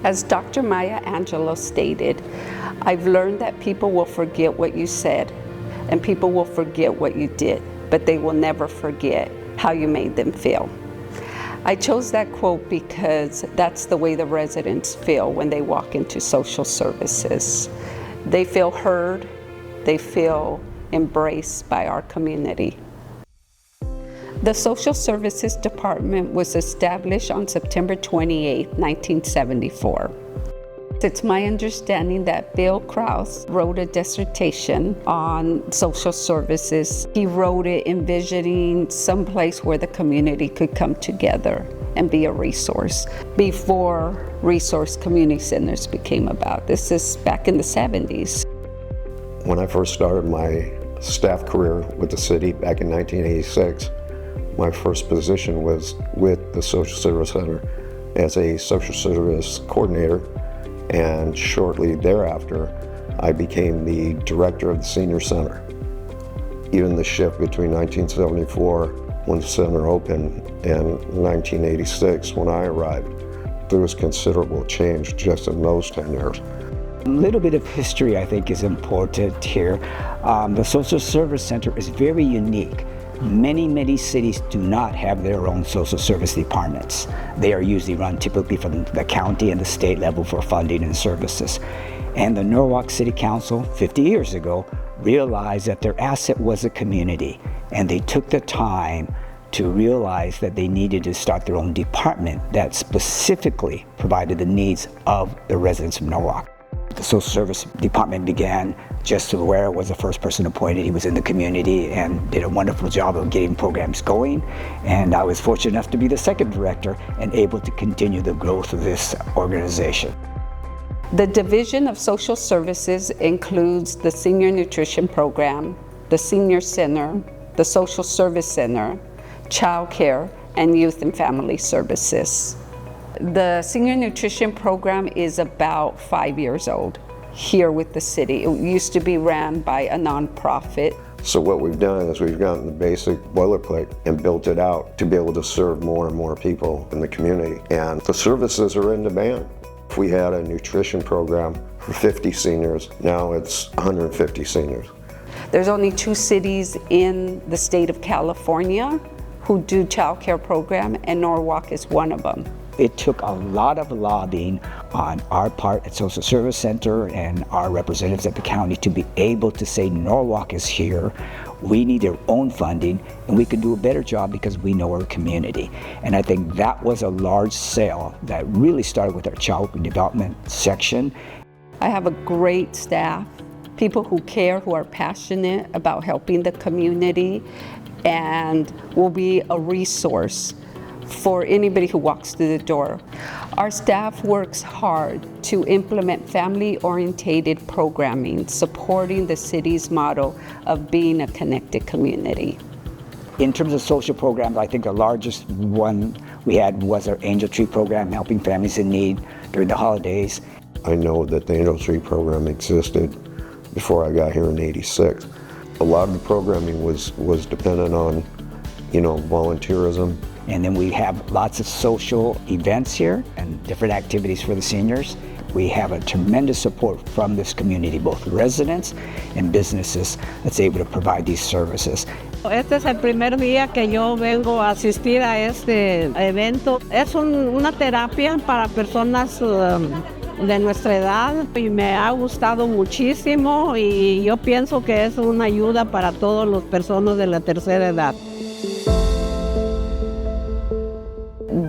As Dr. Maya Angelou stated, I've learned that people will forget what you said and people will forget what you did, but they will never forget how you made them feel. I chose that quote because that's the way the residents feel when they walk into social services. They feel heard, they feel embraced by our community. The Social Services Department was established on September 28, 1974. It's my understanding that Bill Krause wrote a dissertation on social services. He wrote it envisioning some place where the community could come together and be a resource before resource community centers became about. This is back in the 70s. When I first started my staff career with the city back in 1986, my first position was with the Social Service Center as a social service coordinator, and shortly thereafter, I became the director of the senior center. Even the shift between 1974, when the center opened, and 1986, when I arrived, there was considerable change just in those 10 years. A little bit of history, I think, is important here. The Social Service Center is very unique. Many cities do not have their own social service departments. They are usually run typically from the county and the state level for funding and services. And the Norwalk City Council, 50 years ago, realized that their asset was the community, and they took the time to realize that they needed to start their own department that specifically provided the needs of the residents of Norwalk. The social service department began. Just Ware was the first person appointed. He was in the community and did a wonderful job of getting programs going. And I was fortunate enough to be the second director and able to continue the growth of this organization. The Division of Social Services includes the Senior Nutrition Program, the Senior Center, the Social Service Center, Child Care, and Youth and Family Services. The Senior Nutrition Program is about 5 years old here with the city. It used to be ran by a nonprofit. So what we've done is we've gotten the basic boilerplate and built it out to be able to serve more and more people in the community. And the services are in demand. If we had a nutrition program for 50 seniors, now it's 150 seniors. There's only 2 cities in the state of California who do child care program, and Norwalk is one of them. It took a lot of lobbying on our part at Social Service Center and our representatives at the county to be able to say Norwalk is here, we need their own funding, and we can do a better job because we know our community. And I think that was a large sale that really started with our child development section. I have a great staff, people who care, who are passionate about helping the community, and will be a resource for anybody who walks through the door. Our staff works hard to implement family-oriented programming, supporting the city's model of being a connected community. In terms of social programs, I think the largest one we had was our Angel Tree program, helping families in need during the holidays. I know that the Angel Tree program existed before I got here in '86. A lot of the programming was dependent on, volunteerism. And then we have lots of social events here and different activities for the seniors. We have a tremendous support from this community, both residents and businesses, that's able to provide these services. Este es el primer día que yo vengo a asistir a este evento. Es una terapia para personas de nuestra edad y me ha gustado muchísimo y yo pienso que es una ayuda para todas las personas de la tercera edad.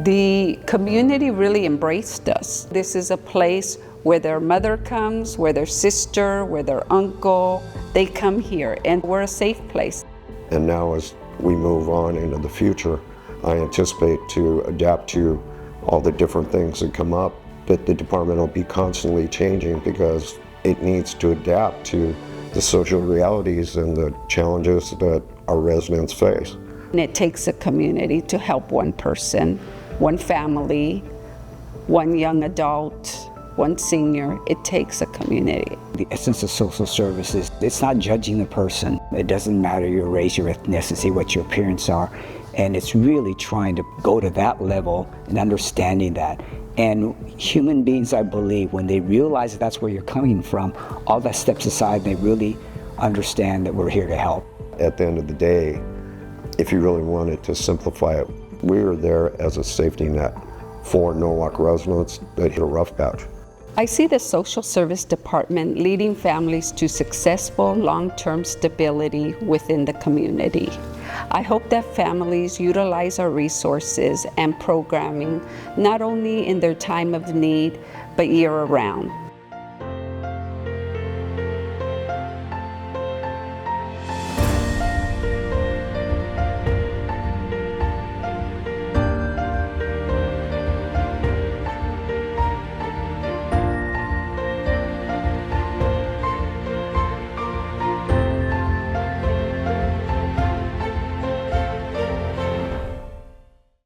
The community really embraced us. This is a place where their mother comes, where their sister, where their uncle, they come here, and we're a safe place. And now as we move on into the future, I anticipate to adapt to all the different things that come up, that the department will be constantly changing because it needs to adapt to the social realities and the challenges that our residents face. And it takes a community to help one person, one family, one young adult, one senior. It takes a community. The essence of social services, it's not judging the person. It doesn't matter your race, your ethnicity, what your appearance are. And it's really trying to go to that level and understanding that And human beings, I believe, when they realize that that's where you're coming from, all that steps aside, they really understand that we're here to help. At the end of the day, if you really wanted to simplify it, we are there as a safety net for Norwalk residents that hit a rough patch. I see the social service department leading families to successful long-term stability within the community. I hope that families utilize our resources and programming not only in their time of need, but year-round.